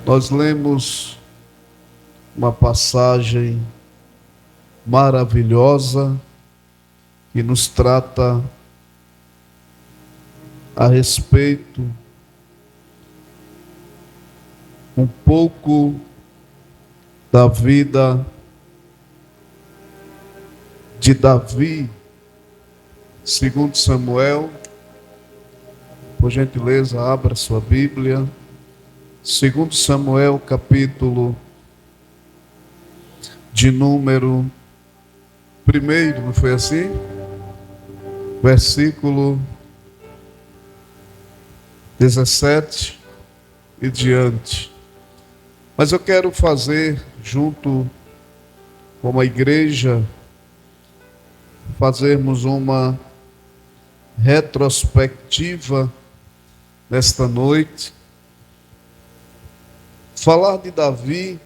Nós lemos uma passagem maravilhosa que nos trata a respeito um pouco da vida de Davi, segundo Samuel. Por gentileza, abra sua Bíblia. Segundo Samuel, capítulo de número 1, não foi assim? Versículo 17 e diante. Mas eu quero fazer, junto com a igreja, fazermos uma retrospectiva nesta noite. Falar de Davi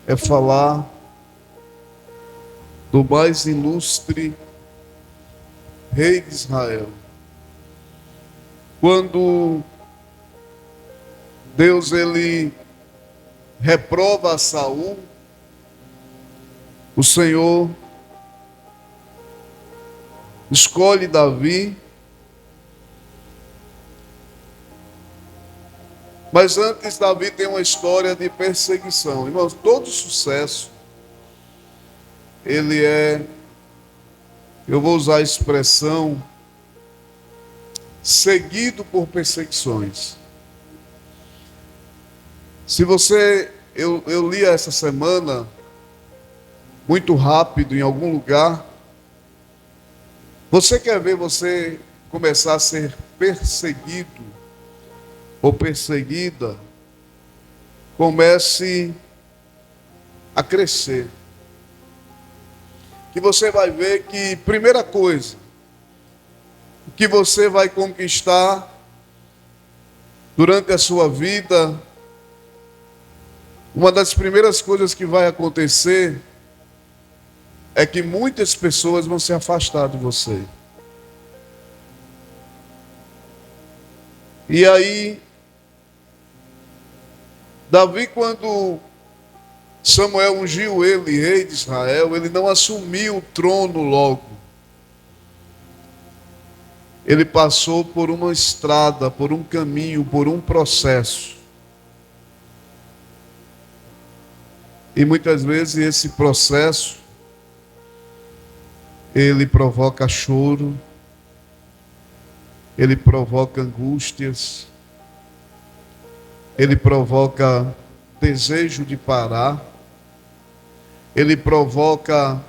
é falar do mais ilustre rei de Israel. Quando Deus ele reprova a Saul, o Senhor escolhe Davi. Mas antes, Davi tem uma história de perseguição. Irmãos, todo sucesso, ele é, eu vou usar a expressão, seguido por perseguições. Se você, eu li essa semana, muito rápido, em algum lugar, você quer ver você começar a ser perseguido ou perseguida, comece a crescer. Que você vai ver que, primeira coisa, o que você vai conquistar durante a sua vida, uma das primeiras coisas que vai acontecer é que muitas pessoas vão se afastar de você. E aí, Davi, quando Samuel ungiu ele, rei de Israel, ele não assumiu o trono logo. Ele passou por uma estrada, por um caminho, por um processo. E muitas vezes esse processo, ele provoca choro, ele provoca angústias, ele provoca desejo de parar, ele provoca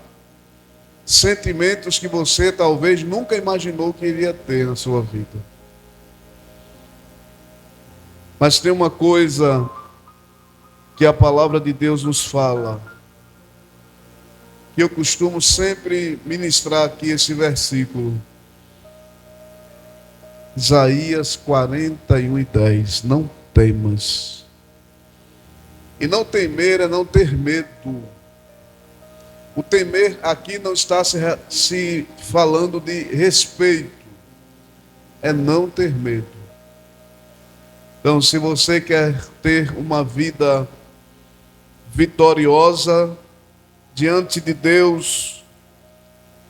sentimentos que você talvez nunca imaginou que iria ter na sua vida. Mas tem uma coisa que a palavra de Deus nos fala, que eu costumo sempre ministrar aqui esse versículo. Isaías 41:10. Não temas. E não temer é não ter medo. O temer aqui não está se falando de respeito, é não ter medo. Então, se você quer ter uma vida vitoriosa diante de Deus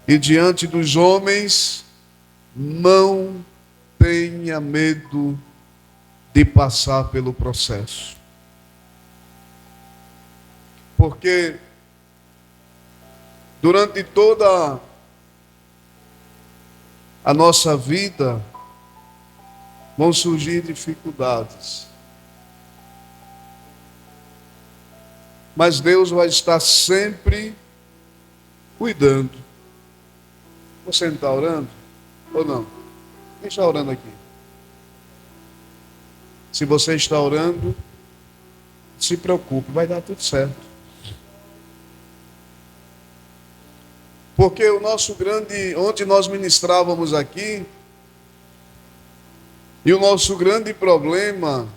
e diante dos homens, não tenha medo de passar pelo processo. Porque durante toda a nossa vida vão surgir dificuldades. Mas Deus vai estar sempre cuidando. Você não está orando? Ou não? Quem está orando aqui? Se você está orando, se preocupe, vai dar tudo certo. Porque o nosso grande, onde nós ministrávamos aqui, e o nosso grande problema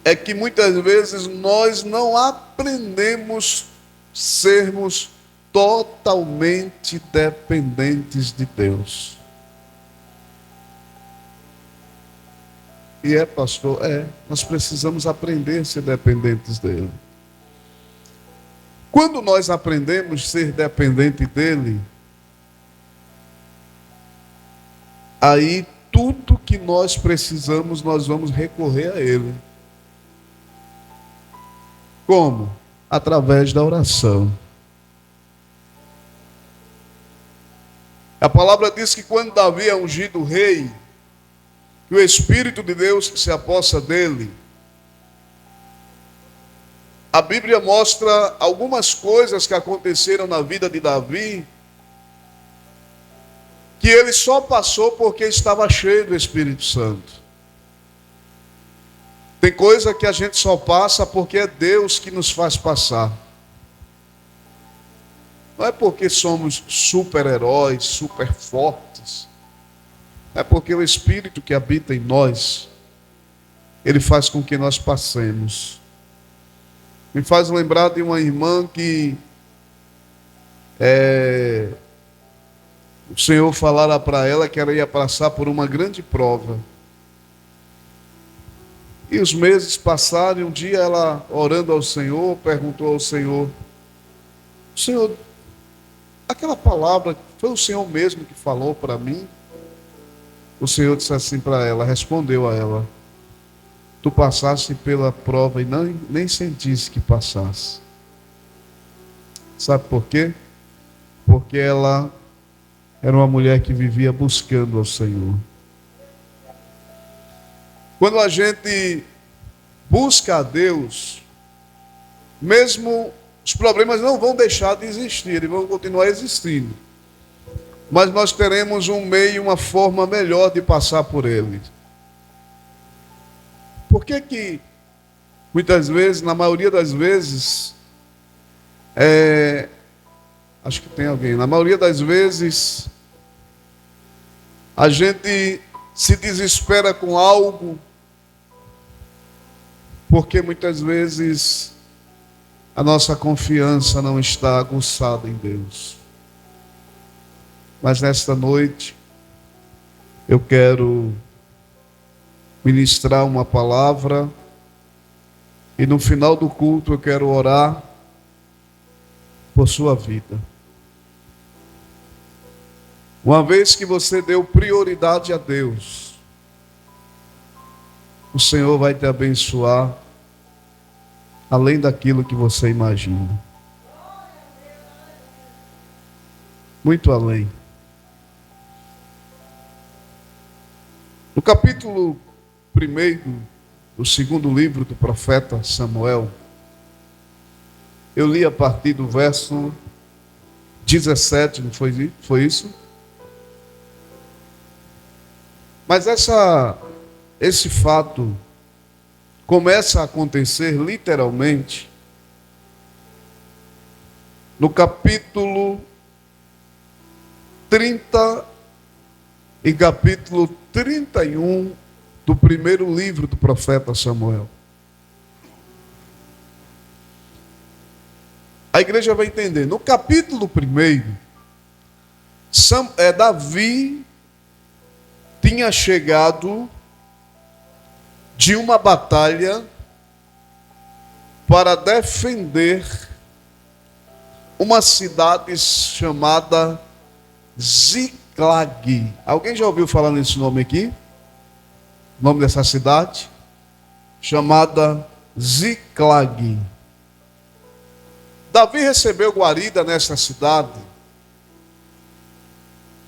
é que muitas vezes nós não aprendemos a sermos totalmente dependentes de Deus. E pastor, nós precisamos aprender a ser dependentes dele. Quando nós aprendemos a ser dependente dele, aí tudo que nós precisamos, nós vamos recorrer a ele. Como? Através da oração. A palavra diz que quando Davi é ungido rei, que o Espírito de Deus se apossa dele, a Bíblia mostra algumas coisas que aconteceram na vida de Davi, que ele só passou porque estava cheio do Espírito Santo. Tem coisa que a gente só passa porque é Deus que nos faz passar. Não é porque somos super-heróis, super fortes. É porque o Espírito que habita em nós, ele faz com que nós passemos. Me faz lembrar de uma irmã que o Senhor falara para ela que ela ia passar por uma grande prova. E os meses passaram, e um dia ela, orando ao Senhor, perguntou ao Senhor: Senhor, aquela palavra, foi o Senhor mesmo que falou para mim? O Senhor disse assim para ela, respondeu a ela: tu passaste pela prova e nem sentiste que passasse. Sabe por quê? Porque ela era uma mulher que vivia buscando ao Senhor. Quando a gente busca a Deus, mesmo os problemas não vão deixar de existir, eles vão continuar existindo. Mas nós teremos um meio, uma forma melhor de passar por eles. Por que muitas vezes, na maioria das vezes, acho que tem alguém, na maioria das vezes, a gente se desespera com algo, porque muitas vezes a nossa confiança não está aguçada em Deus. Mas nesta noite, eu quero ministrar uma palavra, e no final do culto eu quero orar por sua vida. Uma vez que você deu prioridade a Deus, o Senhor vai te abençoar além daquilo que você imagina. Muito além. No capítulo 1 do segundo livro do profeta Samuel, eu li a partir do verso 17, não foi isso? Mas esse fato começa a acontecer literalmente no capítulo 30 e capítulo 31 do primeiro livro do profeta Samuel. A igreja vai entender. No capítulo 1, Davi tinha chegado de uma batalha para defender uma cidade chamada Ziclag. Alguém já ouviu falar nesse nome aqui? O nome dessa cidade? Chamada Ziclag. Davi recebeu guarida nessa cidade.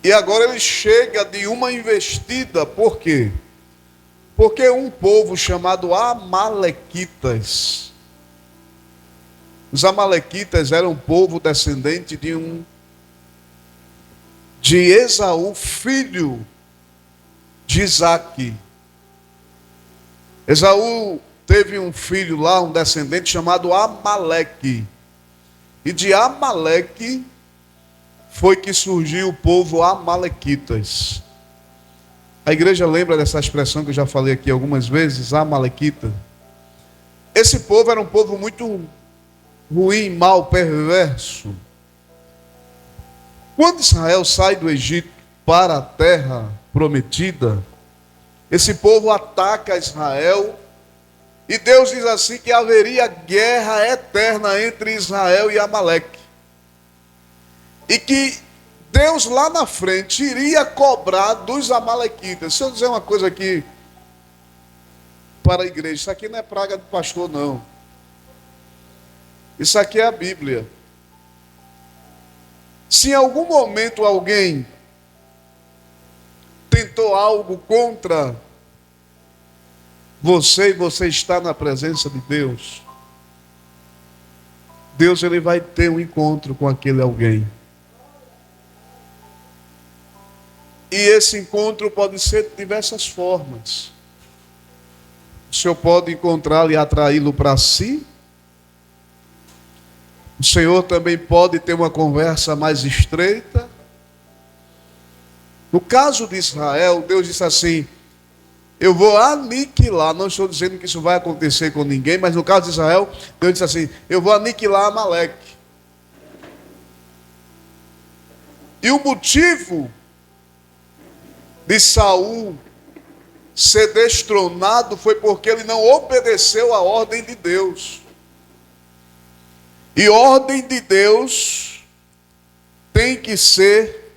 E agora ele chega de uma investida. Por quê? Porque um povo chamado Amalequitas. Os Amalequitas eram um povo descendente de Esaú, filho de Isaque. Esaú teve um filho lá, um descendente chamado Amaleque. E de Amaleque foi que surgiu o povo Amalequitas. A igreja lembra dessa expressão que eu já falei aqui algumas vezes, Amalequita? Esse povo era um povo muito ruim, mau, perverso. Quando Israel sai do Egito para a terra prometida, Esse povo ataca Israel. E Deus diz assim que haveria guerra eterna entre Israel e Amaleque. E que Deus lá na frente iria cobrar dos amalequitas. Deixa eu dizer uma coisa aqui para a igreja. Isso aqui não é praga de pastor, não. Isso aqui é a Bíblia. Se em algum momento alguém tentou algo contra você e você está na presença de Deus, Deus ele vai ter um encontro com aquele alguém. E esse encontro pode ser de diversas formas. O Senhor pode encontrá-lo e atraí-lo para si. O Senhor também pode ter uma conversa mais estreita. No caso de Israel, Deus disse assim: eu vou aniquilar. Não estou dizendo que isso vai acontecer com ninguém, mas no caso de Israel, Deus disse assim: eu vou aniquilar Amaleque. E o motivo de Saul ser destronado foi porque ele não obedeceu à ordem de Deus. E ordem de Deus tem que ser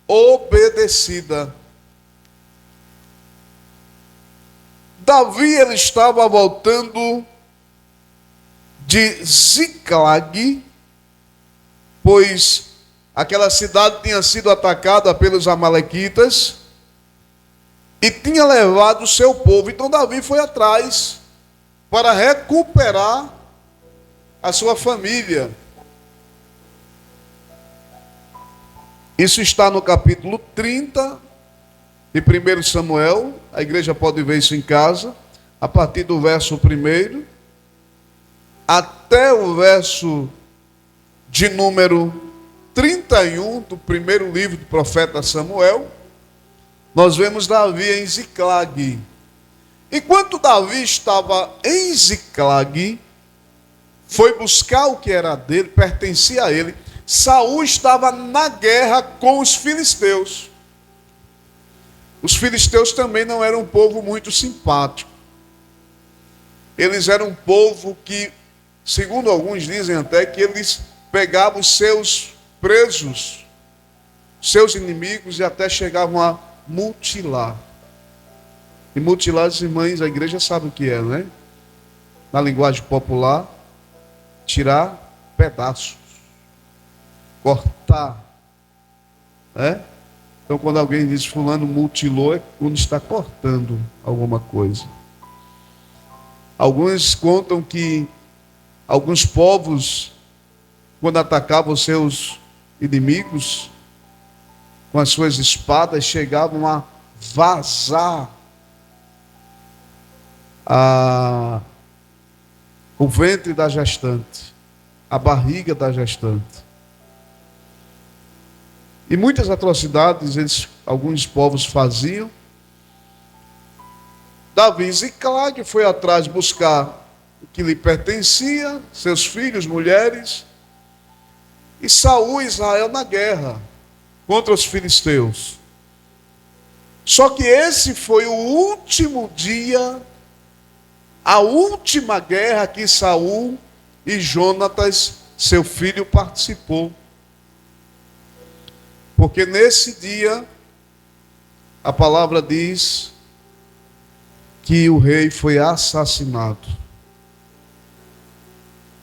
obedecida. Davi ele estava voltando de Ziclag, pois aquela cidade tinha sido atacada pelos amalequitas e tinha levado o seu povo. Então Davi foi atrás para recuperar a sua família. Isso está no capítulo 30 de 1 Samuel. A igreja pode ver isso em casa, a partir do verso 1 até o verso de número 31 do primeiro livro do profeta Samuel. Nós vemos Davi em Ziclag. Enquanto Davi estava em Ziclag, foi buscar o que era dele, pertencia a ele. Saul estava na guerra com os filisteus. Os filisteus também não eram um povo muito simpático. Eles eram um povo que, segundo alguns dizem até, que eles pegavam os seus presos, seus inimigos, e até chegavam a mutilar. E mutilar, as irmãs, a igreja sabe o que é, né? Na linguagem popular, tirar pedaços, cortar, né? Então, quando alguém diz fulano mutilou, é quando está cortando alguma coisa. Alguns contam que alguns povos, quando atacavam os seus inimigos com as suas espadas, chegavam a vazar o ventre da gestante, a barriga da gestante. E muitas atrocidades alguns povos faziam. Davi Ziclag foi atrás buscar o que lhe pertencia, seus filhos, mulheres, e Saul e Israel na guerra contra os filisteus. Só que esse foi o último dia, a última guerra que Saul e Jonatas, seu filho, participou. Porque nesse dia, a palavra diz que o rei foi assassinado.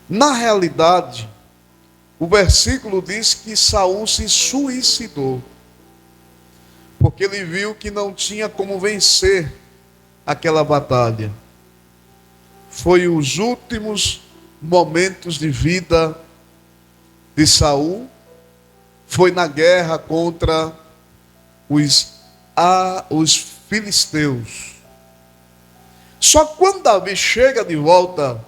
Na realidade, o versículo diz que Saul se suicidou, porque ele viu que não tinha como vencer aquela batalha. Foi os últimos momentos de vida de Saul, foi na guerra contra os filisteus. Só quando Davi chega de volta,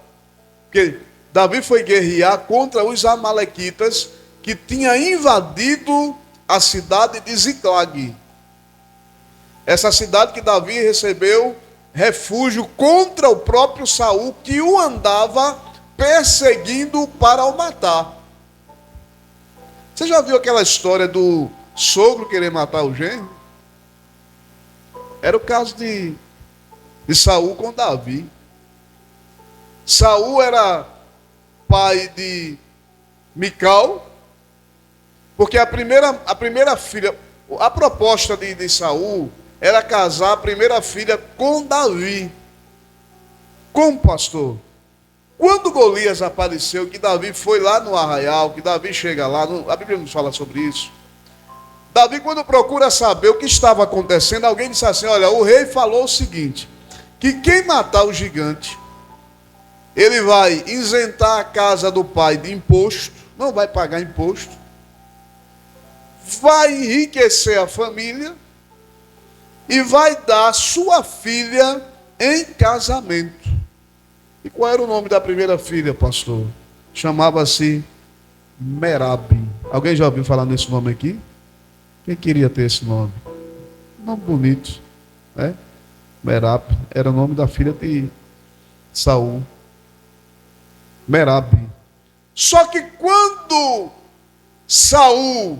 porque Davi foi guerrear contra os amalequitas que tinha invadido a cidade de Ziclag. Essa cidade que Davi recebeu refúgio contra o próprio Saul, que o andava perseguindo para o matar. Você já viu aquela história do sogro querer matar o genro? Era o caso de Saul com Davi. Saul era pai de Mical, porque a primeira filha, a proposta de Saul era casar a primeira filha com Davi. Como, pastor? Quando Golias apareceu, que Davi foi lá no arraial, que Davi chega lá, a Bíblia nos fala sobre isso. Davi, quando procura saber o que estava acontecendo, alguém disse assim: olha, o rei falou o seguinte, que quem matar o gigante, ele vai isentar a casa do pai de imposto, não vai pagar imposto, vai enriquecer a família e vai dar sua filha em casamento. E qual era o nome da primeira filha, pastor? Chamava-se Merabe. Alguém já ouviu falar nesse nome aqui? Quem queria ter esse nome? Um nome bonito, né? Merabe era o nome da filha de Saul. Merabe. Só que quando Saul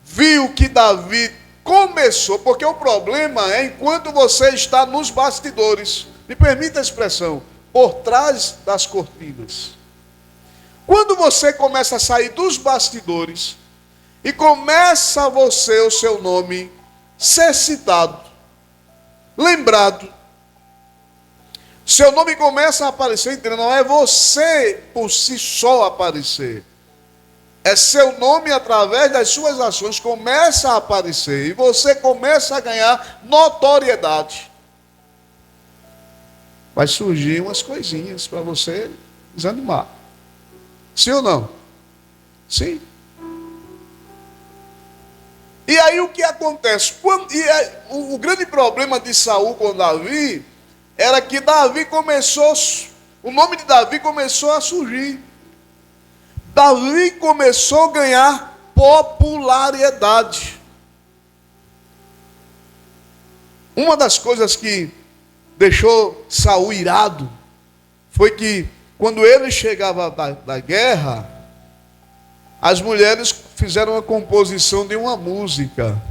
viu que Davi começou, porque o problema é enquanto você está nos bastidores, me permita a expressão, por trás das cortinas. Quando você começa a sair dos bastidores e começa você, o seu nome, ser citado, lembrado, seu nome começa a aparecer, entendeu? Não é você por si só aparecer. É seu nome através das suas ações começa a aparecer e você começa a ganhar notoriedade. Vai surgir umas coisinhas para você desanimar. Sim ou não? Sim. E aí o que acontece? O grande problema de Saul com Davi era que o nome de Davi começou a surgir. Davi começou a ganhar popularidade. Uma das coisas que deixou Saul irado foi que quando ele chegava da guerra, as mulheres fizeram uma composição de uma música.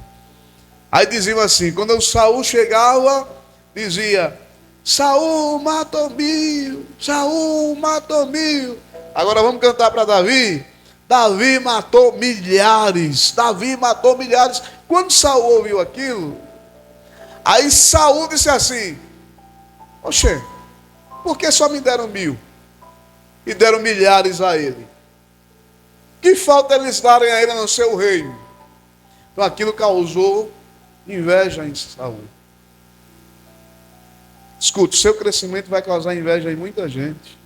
Aí diziam assim, quando o Saul chegava, dizia: Saul matou 1000, Saul matou 1000. Agora vamos cantar para Davi. Davi matou milhares, Davi matou milhares. Quando Saul ouviu aquilo, aí Saul disse assim: oxê, por que só me deram 1000 e deram milhares a ele? Que falta eles darem a ele a não ser o reino? Então aquilo causou inveja em Saul. Escute, seu crescimento vai causar inveja em muita gente.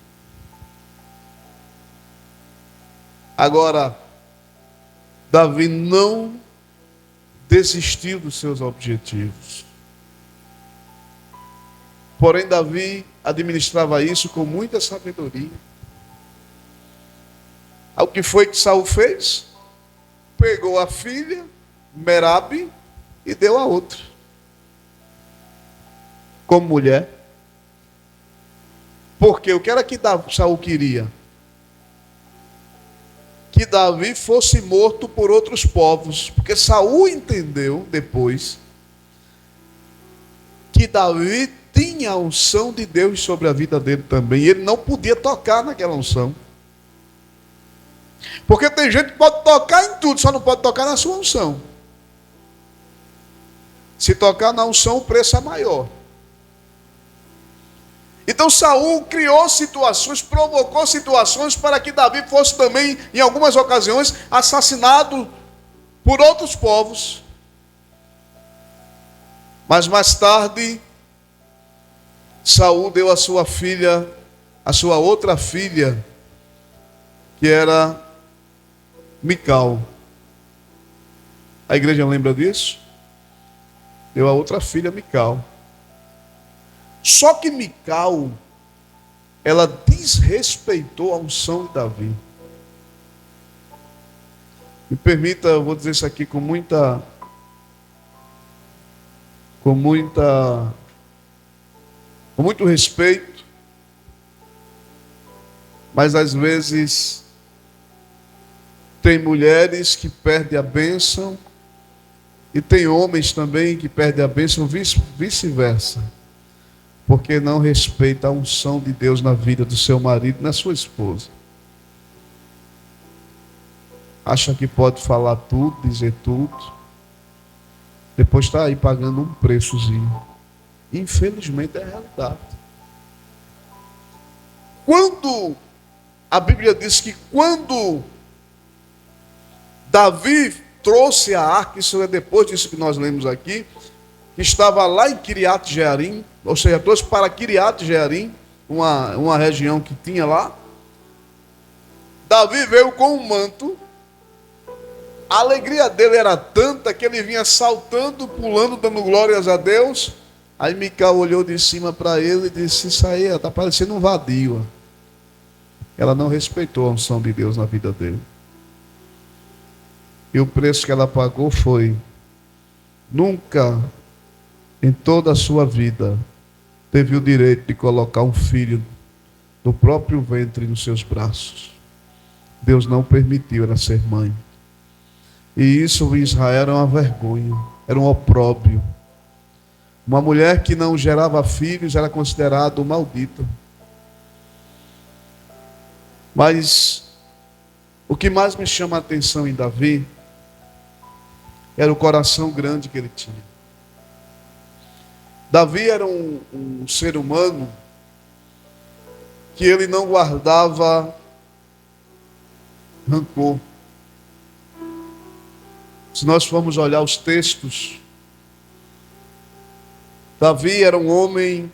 Agora, Davi não desistiu dos seus objetivos. Porém, Davi administrava isso com muita sabedoria. O que foi que Saul fez? Pegou a filha, Merabe, e deu a outra. Como mulher. Porque o que era que Saul queria? Que Davi fosse morto por outros povos. Porque Saul entendeu depois que Davi tinha a unção de Deus sobre a vida dele também. E ele não podia tocar naquela unção. Porque tem gente que pode tocar em tudo, só não pode tocar na sua unção. Se tocar na unção, o preço é maior. Então Saul criou situações, provocou situações para que Davi fosse também, em algumas ocasiões, assassinado por outros povos. Mas mais tarde, Saul deu a sua filha, a sua outra filha, que era Mical. A igreja lembra disso? Deu a outra filha, Mical. Só que Mical, ela desrespeitou a unção de Davi. Me permita, eu vou dizer isso aqui com muito respeito, mas às vezes tem mulheres que perdem a bênção E tem homens também que perdem a bênção vice-versa, porque não respeita a unção de Deus na vida do seu marido e na sua esposa. Acha que pode falar tudo, dizer tudo, depois está aí pagando um preçozinho. Infelizmente é a realidade. Quando a Bíblia diz que quando Davi trouxe a arca, isso é depois disso que nós lemos aqui, que estava lá em Kiriat Jearim, ou seja, trouxe para Kiriat Jearim, uma região que tinha lá. Davi veio com um manto, a alegria dele era tanta que ele vinha saltando, pulando, dando glórias a Deus. Aí Mical olhou de cima para ele e disse: isso aí está parecendo um vadio. Ela não respeitou a unção de Deus na vida dele. E o preço que ela pagou foi: nunca em toda a sua vida teve o direito de colocar um filho do próprio ventre nos seus braços. Deus não permitiu ela ser mãe. E isso em Israel era uma vergonha, era um opróbrio. Uma mulher que não gerava filhos era considerada maldita. Mas o que mais me chama a atenção em Davi era o coração grande que ele tinha. Davi era um ser humano que ele não guardava rancor. Se nós formos olhar os textos, Davi era um homem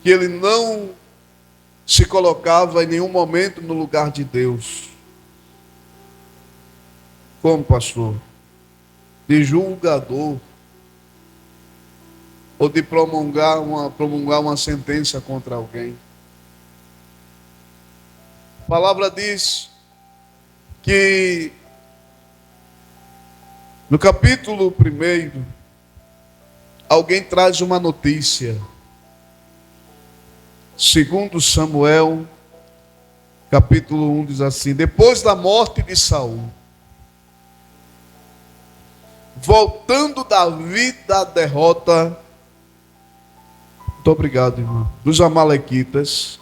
que ele não se colocava em nenhum momento no lugar de Deus. Como, pastor? De julgador, ou de promulgar uma sentença contra alguém. A palavra diz que no capítulo 1, alguém traz uma notícia. Segundo Samuel, capítulo 1 diz assim: depois da morte de Saul, voltando Davi da derrota, muito obrigado, irmão, dos amalequitas,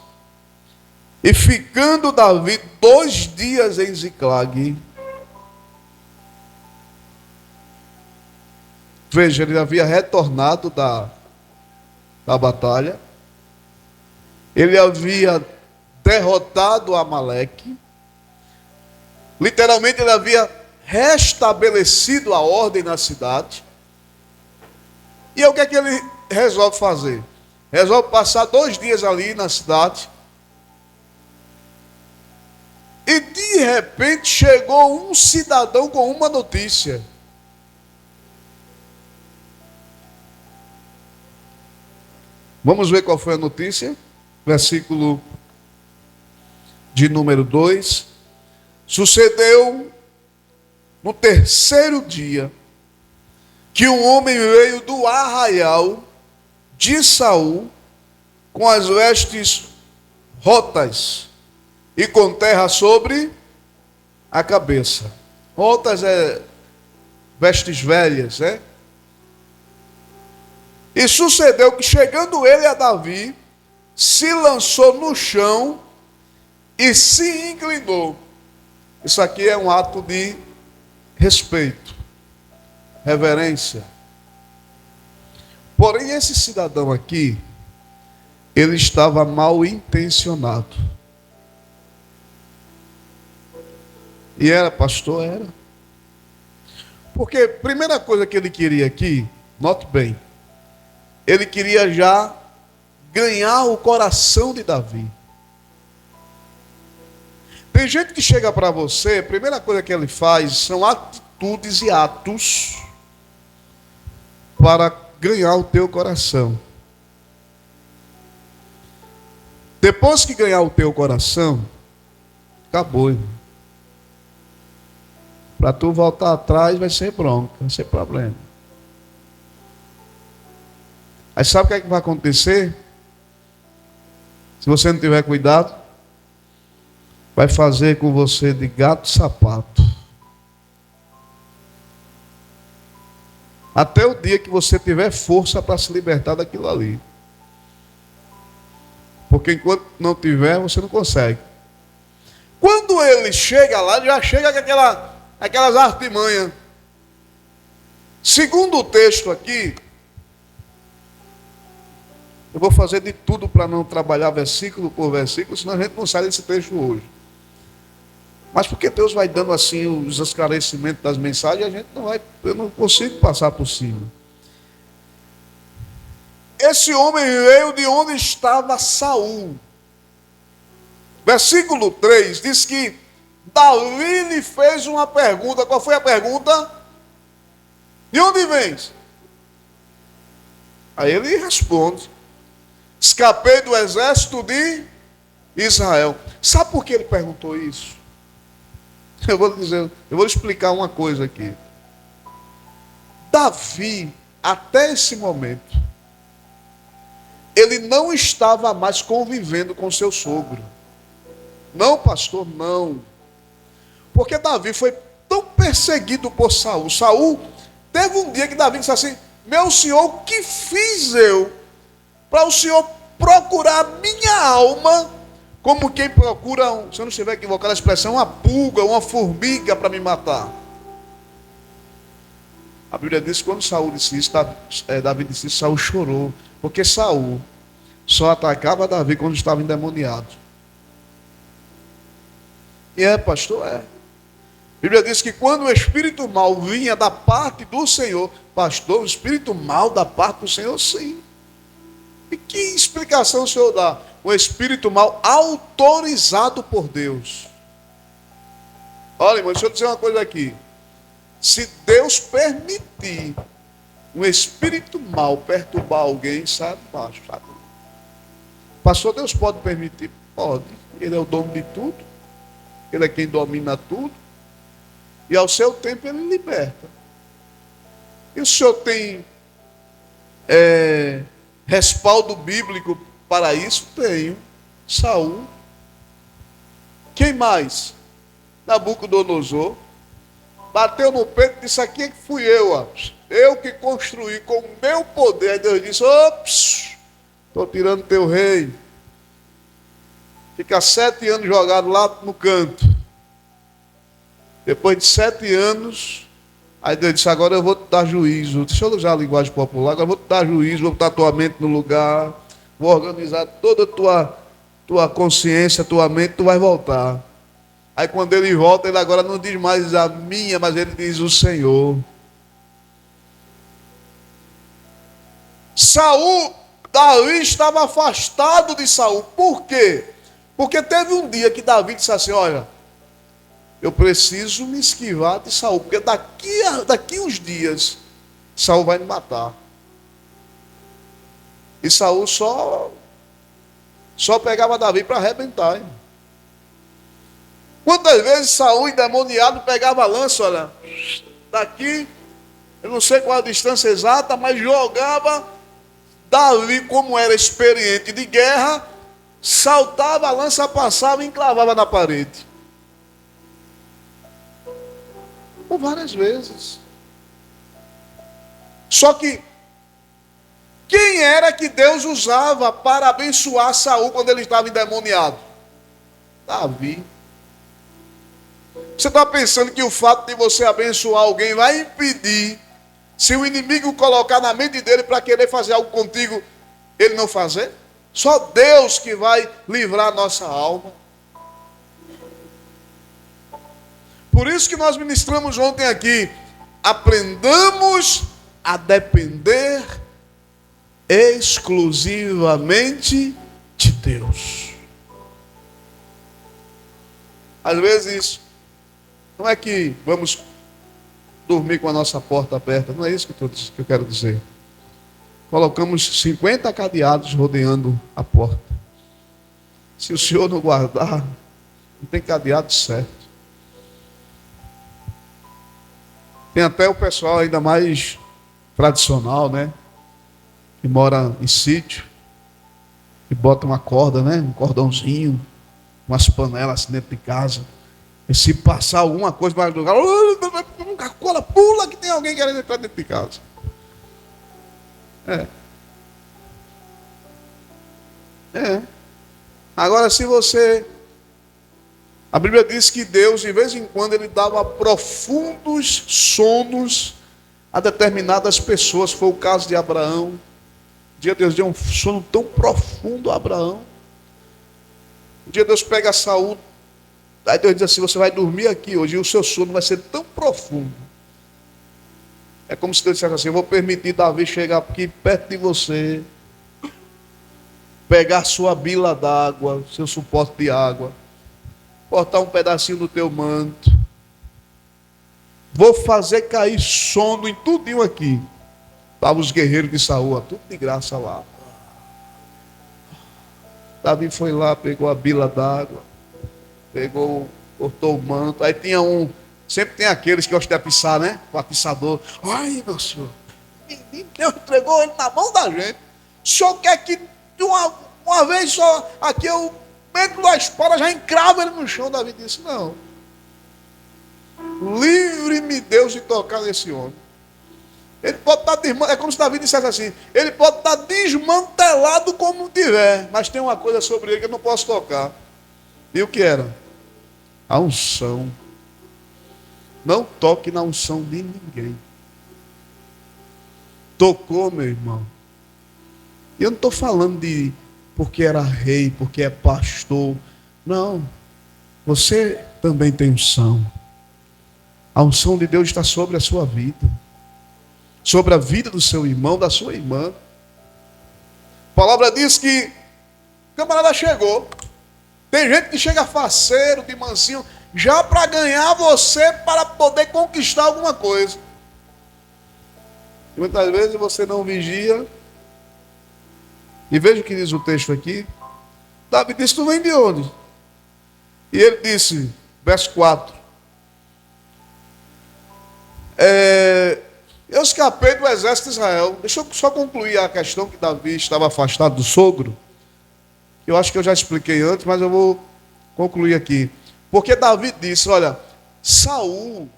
e ficando Davi 2 dias em Ziclague. Veja, ele havia retornado da batalha. Ele havia derrotado Amaleque. Literalmente ele havia restabelecido a ordem na cidade. E o que é que ele resolve fazer? Resolve passar 2 dias ali na cidade. E de repente chegou um cidadão com uma notícia. Vamos ver qual foi a notícia? Versículo de número 2. Sucedeu no 3º dia que um homem veio do arraial de Saul com as vestes rotas e com terra sobre a cabeça. Rotas é vestes velhas, né? E sucedeu que, chegando ele a Davi, se lançou no chão e se inclinou. Isso aqui é um ato de respeito, reverência. Porém, esse cidadão aqui, ele estava mal intencionado. E era, pastor, era. Porque a primeira coisa que ele queria aqui, note bem, ele queria já ganhar o coração de Davi. Tem gente que chega para você, a primeira coisa que ele faz são atitudes e atos para ganhar o teu coração. Depois que ganhar o teu coração, acabou, irmão. Para tu voltar atrás vai ser bronca, vai ser problema. Aí sabe o que é que vai acontecer? Se você não tiver cuidado, vai fazer com você de gato sapato. Até o dia que você tiver força para se libertar daquilo ali. Porque enquanto não tiver, você não consegue. Quando ele chega lá, ele já chega com aquelas artimanhas. Segundo o texto aqui, eu vou fazer de tudo para não trabalhar versículo por versículo, senão a gente não sai desse texto hoje. Mas porque Deus vai dando assim os esclarecimentos das mensagens, eu não consigo passar por cima. Esse homem veio de onde estava Saul. Versículo 3 diz que Davi lhe fez uma pergunta. Qual foi a pergunta? De onde vens? Aí ele responde: escapei do exército de Israel. Sabe por que ele perguntou isso? Eu vou explicar uma coisa aqui. Davi, até esse momento, ele não estava mais convivendo com seu sogro. Não, pastor, não. Porque Davi foi tão perseguido por Saul. Saul teve um dia que Davi disse assim: meu senhor, o que fiz eu para o senhor procurar a minha alma, como quem procura, se eu não estiver equivocado a expressão, uma pulga, uma formiga para me matar? A Bíblia diz que quando Saul disse isso, Davi disse isso, Saul chorou. Porque Saul só atacava Davi quando estava endemoniado. E pastor, A Bíblia diz que quando o espírito mau vinha da parte do Senhor, pastor, o espírito mau da parte do Senhor, sim. E que explicação o Senhor dá? O espírito mau autorizado por Deus. Olha, irmão, deixa eu dizer uma coisa aqui. Se Deus permitir um espírito mau perturbar alguém, sai baixo, sabe? Pastor, Deus pode permitir? Pode. Ele é o dono de tudo. Ele é quem domina tudo. E ao seu tempo ele liberta. E o senhor tem respaldo bíblico para isso? Tenho. Saul. Quem mais? Nabucodonosor. Bateu no peito e disse: aqui é que fui eu. Eu que construí com o meu poder. Aí Deus disse: ops, estou tirando teu rei. Fica 7 anos jogado lá no canto. Depois de 7 anos, aí Deus disse: agora eu vou te dar juízo. Deixa eu usar a linguagem popular. Agora eu vou te dar juízo, vou botar tua mente no lugar, vou organizar toda a tua consciência, tua mente, tu vai voltar. Aí quando ele volta, ele agora não diz mais a minha, mas ele diz o Senhor. Davi estava afastado de Saul. Por quê? Porque teve um dia que Davi disse assim: olha, eu preciso me esquivar de Saul, porque daqui uns dias Saul vai me matar. E Saul só pegava Davi para arrebentar. Hein? Quantas vezes Saul, endemoniado, pegava a lança, olha, daqui, eu não sei qual a distância exata, mas jogava. Davi, como era experiente de guerra, saltava a lança, passava e encravava na parede. Por várias vezes. Só que quem era que Deus usava para abençoar Saul quando ele estava endemoniado? Davi. Você está pensando que o fato de você abençoar alguém vai impedir, se o inimigo colocar na mente dele para querer fazer algo contigo, ele não fazer? Só Deus que vai livrar a nossa alma. Por isso que nós ministramos ontem aqui: aprendamos a depender exclusivamente de Deus. Às vezes, não é que vamos dormir com a nossa porta aberta, não é isso que eu quero dizer. Colocamos 50 cadeados rodeando a porta. Se o Senhor não guardar, não tem cadeado certo. Tem até o pessoal ainda mais tradicional, né? Que mora em sítio, e bota uma corda, né? Um cordãozinho, umas panelas assim dentro de casa. E se passar alguma coisa mais do lugar, cola, pula que tem alguém querendo entrar dentro de casa. É. É. Agora, se você... A Bíblia diz que Deus, de vez em quando, ele dava profundos sonos a determinadas pessoas. Foi o caso de Abraão. Um dia Deus deu um sono tão profundo a Abraão. Um dia Deus pega Saul. Aí Deus diz assim: você vai dormir aqui hoje e o seu sono vai ser tão profundo. É como se Deus dissesse assim: eu vou permitir Davi chegar aqui perto de você, pegar sua bila d'água, seu suporte de água, cortar um pedacinho do teu manto. Vou fazer cair sono em tudinho aqui. Estavam os guerreiros de Saul, tudo de graça lá. Davi foi lá, pegou a bila d'água, cortou o manto. Aí tinha sempre tem aqueles que gostam de atiçar, né? O atiçador. Ai, meu senhor, Deus entregou ele na mão da gente. O senhor quer que de uma vez só, aqui eu meto da espada, já encravo ele no chão. Davi disse: não. Livre-me, Deus, de tocar nesse homem. Ele pode estar desmantelado, é como se Davi dissesse assim: ele pode estar desmantelado como tiver, mas tem uma coisa sobre ele que eu não posso tocar. E o que era? A unção. Não toque na unção de ninguém. Tocou, meu irmão. E eu não estou falando de porque era rei, porque é pastor. Não. Você também tem unção. A unção de Deus está sobre a sua vida, sobre a vida do seu irmão, da sua irmã. A palavra diz que o camarada chegou. Tem gente que chega faceiro, de mansinho, já para ganhar você, para poder conquistar alguma coisa. E muitas vezes você não vigia. E veja o que diz o texto aqui. Davi disse: tu vem de onde? E ele disse, verso 4. Eu escapei do exército de Israel. Deixa eu só concluir a questão que Davi estava afastado do sogro. Eu acho que eu já expliquei antes, mas eu vou concluir aqui. Porque Davi disse: olha, Saul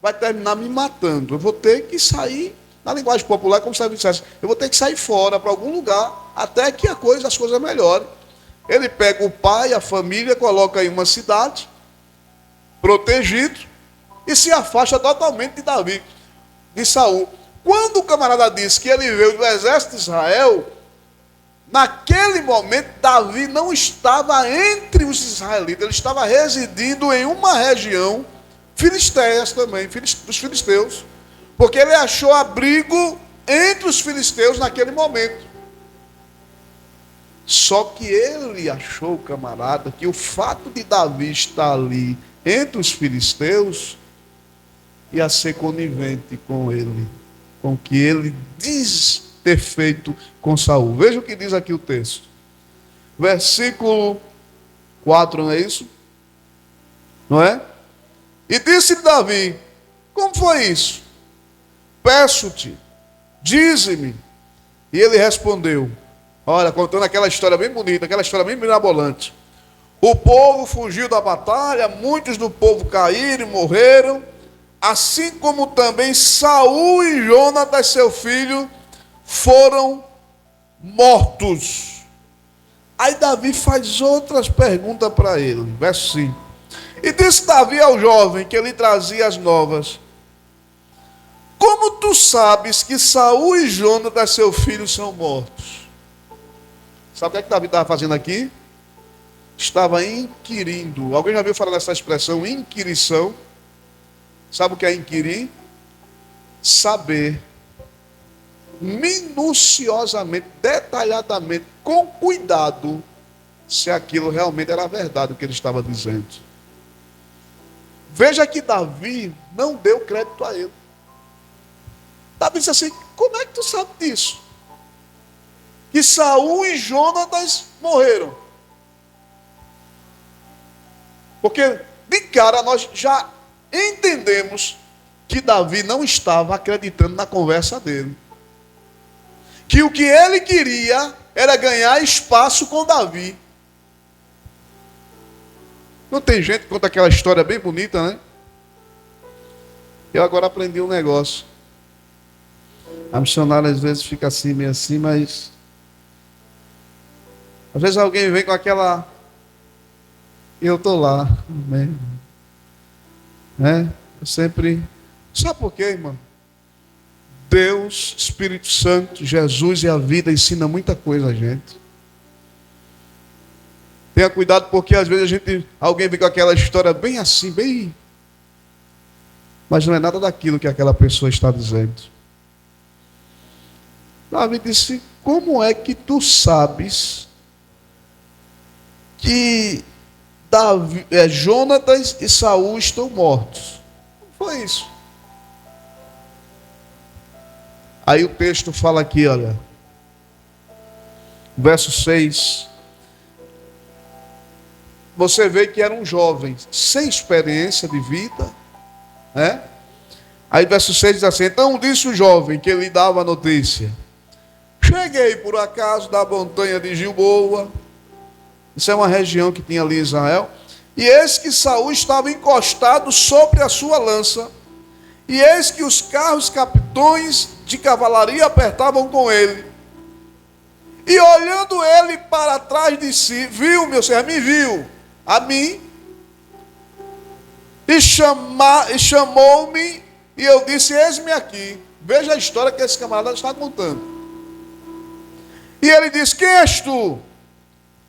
vai terminar me matando. Eu vou ter que sair, na linguagem popular, como se Davi dissesse, eu vou ter que sair fora para algum lugar, até que as coisas melhorem. Ele pega o pai, a família, coloca em uma cidade, protegido, e se afasta totalmente de Davi, de Saul. Quando o camarada disse que ele veio do exército de Israel, naquele momento Davi não estava entre os israelitas, ele estava residindo em uma região filisteias também, dos filisteus, porque ele achou abrigo entre os filisteus naquele momento. Só que ele achou, camarada, que o fato de Davi estar ali entre os filisteus ia ser conivente com ele, com o que ele diz ter feito com Saul. Veja o que diz aqui o texto. Versículo 4, não é isso? Não é? E disse Davi: como foi isso? Peço-te, dize-me. E ele respondeu, olha, contando aquela história bem bonita, aquela história bem mirabolante. O povo fugiu da batalha, muitos do povo caíram e morreram, assim como também Saul e Jonatas, seu filho, foram mortos. Aí Davi faz outras perguntas para ele, verso 5. E disse Davi ao jovem que lhe trazia as novas: como tu sabes que Saul e Jonatas, seu filho, são mortos? Sabe o que Davi estava fazendo aqui? Estava inquirindo. Alguém já viu falar dessa expressão, inquirição? Sabe o que é inquirir? Saber minuciosamente, detalhadamente, com cuidado, se aquilo realmente era verdade o que ele estava dizendo. Veja que Davi não deu crédito a ele. Davi disse assim: como é que tu sabe disso? Que Saul e Jonatas morreram. Porque de cara nós já entendemos que Davi não estava acreditando na conversa dele. Que o que ele queria era ganhar espaço com Davi. Não tem gente que conta aquela história bem bonita, né? Eu agora aprendi um negócio. A missionária às vezes fica assim, meio assim, mas às vezes alguém vem com aquela, e eu estou lá, amém, né? Eu sempre, sabe por quê, irmão? Deus, Espírito Santo, Jesus e a vida ensina muita coisa a gente. Tenha cuidado, porque às vezes alguém vem com aquela história bem assim, bem, mas não é nada daquilo que aquela pessoa está dizendo. Davi disse: como é que tu sabes que Jonatas e Saul estão mortos? Não foi isso. Aí o texto fala aqui, olha, verso 6. Você vê que eram jovens, sem experiência de vida, né? Aí verso 6 diz assim: então disse o jovem que lhe dava a notícia: cheguei por acaso da montanha de Gilboa. Isso é uma região que tinha ali em Israel. E eis que Saul estava encostado sobre a sua lança. E eis que os carros capitões de cavalaria apertavam com ele. E olhando ele para trás de si, viu, meu Senhor, me viu, a mim, e chamou-me, e eu disse: eis-me aqui. Veja a história que esse camarada está contando. E ele disse: quem és tu?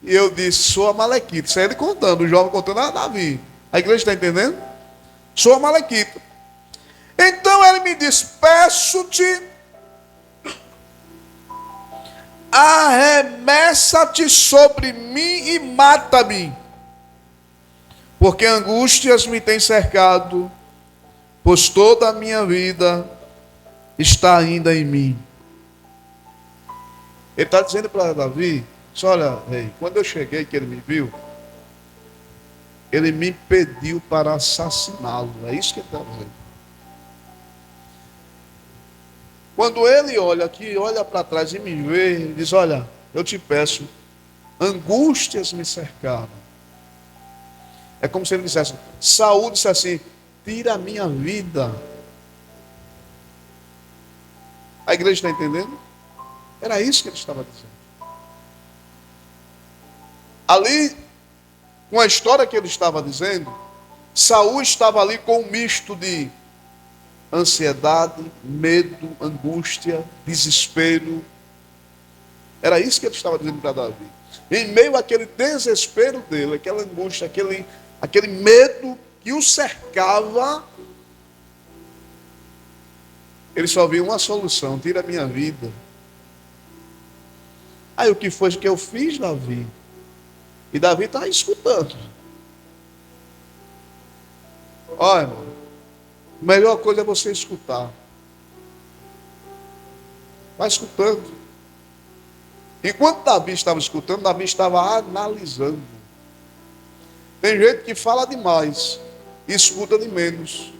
E eu disse: sou Amalequita. Isso é ele contando, o jovem contando a Davi. A igreja está entendendo? Sou Amalequita. Então ele me disse: peço-te, arremessa-te sobre mim e mata-me, porque angústias me têm cercado, pois toda a minha vida está ainda em mim. Ele está dizendo para Davi: olha, rei, quando eu cheguei, que ele me viu, ele me pediu para assassiná-lo. É isso que ele está dizendo. Quando ele olha aqui, olha para trás e me vê, ele diz: olha, eu te peço, angústias me cercaram. É como se ele dissesse: Saul disse assim: tira a minha vida. A igreja está entendendo? Era isso que ele estava dizendo. Ali, com a história que ele estava dizendo, Saul estava ali com um misto de ansiedade, medo, angústia, desespero. Era isso que ele estava dizendo para Davi. Em meio àquele desespero dele, aquela angústia, aquele medo que o cercava, ele só viu uma solução: tira a minha vida. Aí o que foi que eu fiz, Davi? E Davi está escutando. Olha, irmão, a melhor coisa é você escutar. Vai escutando. Enquanto Davi estava escutando, Davi estava analisando. Tem gente que fala demais e escuta de menos.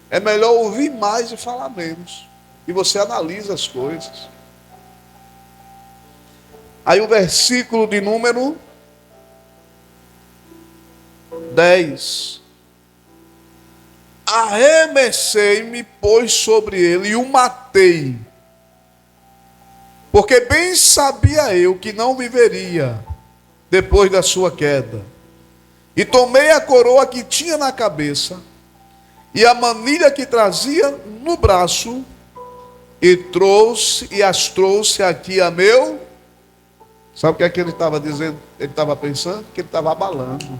É melhor ouvir mais e falar menos. E você analisa as coisas. Aí o versículo de número 10. Arremessei-me, pois, sobre ele e o matei, porque bem sabia eu que não viveria depois da sua queda. E tomei a coroa que tinha na cabeça e a manilha que trazia no braço e as trouxe aqui a meu. Sabe o que é que ele estava dizendo? Ele estava pensando que ele estava abalando.